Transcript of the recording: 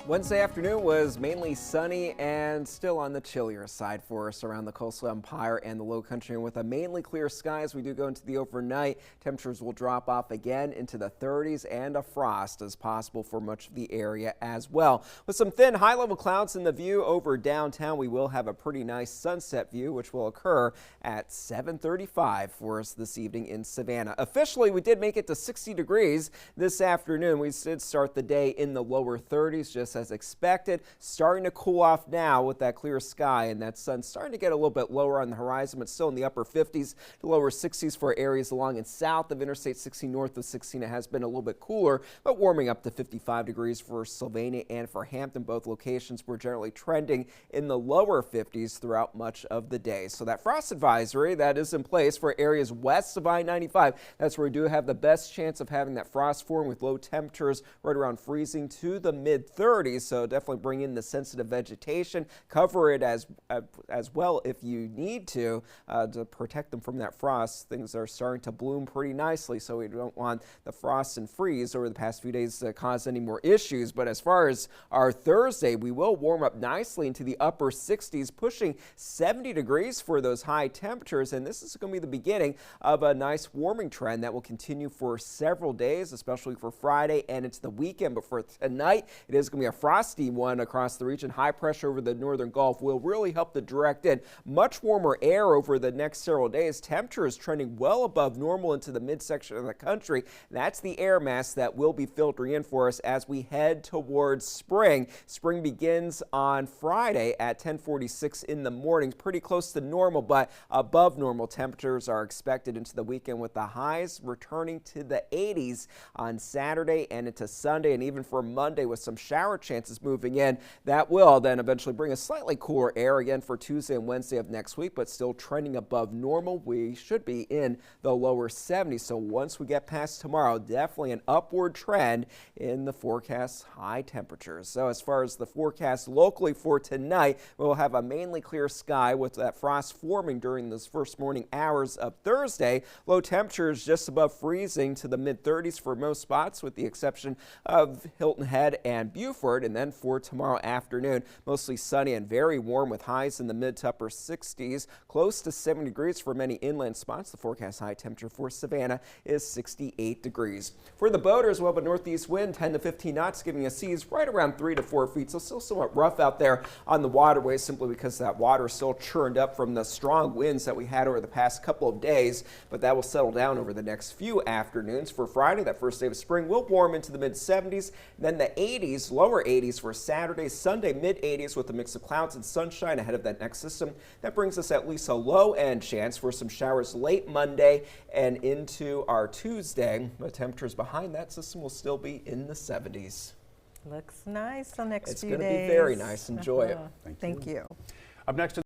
Wednesday afternoon was mainly sunny and still on the chillier side for us around the coastal Empire and the Low Country. And with a mainly clear sky as we do go into the overnight, temperatures will drop off again into the 30s and a frost is possible for much of the area as well. With some thin high-level clouds in the view over downtown, we will have a pretty nice sunset view, which will occur at 7:35 for us this evening in Savannah. Officially, we did make it to 60 degrees this afternoon. We did start the day in the lower 30s, just as expected. Starting to cool off now with that clear sky and that sun starting to get a little bit lower on the horizon, but still in the upper 50s to lower 60s for areas along and south of Interstate 60 north of 16. It has been a little bit cooler, but warming up to 55 degrees for Sylvania and for Hampton. Both locations were generally trending in the lower 50s throughout much of the day. So that frost advisory that is in place for areas west of I-95, that's where we do have the best chance of having that frost form with low temperatures right around freezing to the mid 30s. So definitely bring in the sensitive vegetation, cover it as well if you need to protect them from that frost. Things are starting to bloom pretty nicely, so we don't want the frost and freeze over the past few days to cause any more issues. But as far as our Thursday, we will warm up nicely into the upper 60s, pushing 70 degrees for those high temperatures. And this is going to be the beginning of a nice warming trend that will continue for several days, especially for Friday and into the weekend. But for tonight, it is going to be a frosty one across the region. High pressure over the northern Gulf will really help to direct in much warmer air over the next several days. Temperatures trending well above normal into the midsection of the country. That's the air mass that will be filtering in for us as we head towards spring. Spring begins on Friday at 10:46 in the morning. Pretty close to normal, but above normal temperatures are expected into the weekend, with the highs returning to the 80s on Saturday and into Sunday, and even for Monday with some shower chances moving in. That will then eventually bring a slightly cooler air again for Tuesday and Wednesday of next week, but still trending above normal. We should be in the lower 70s. So once we get past tomorrow, definitely an upward trend in the forecast high temperatures. So as far as the forecast locally for tonight, we'll have a mainly clear sky with that frost forming during those first morning hours of Thursday. Low temperatures just above freezing to the mid 30s for most spots, with the exception of Hilton Head and Beaufort. And then for tomorrow afternoon, mostly sunny and very warm with highs in the mid to upper 60s, close to 70 degrees for many inland spots. The forecast high temperature for Savannah is 68 degrees. For the boaters, we'll have a northeast wind 10 to 15 knots, giving us seas right around 3 to 4 feet. So still somewhat rough out there on the waterways, simply because that water is still churned up from the strong winds that we had over the past couple of days, but that will settle down over the next few afternoons. For Friday, that first day of spring, will warm into the mid 70s, then the 80s, lower 80s for Saturday, Sunday mid 80s with a mix of clouds and sunshine ahead of that next system. That brings us at least a low end chance for some showers late Monday and into our Tuesday. The temperatures behind that system will still be in the 70s. Looks nice the next few days. It's going to be very nice. Enjoy it. Thank you. Up next.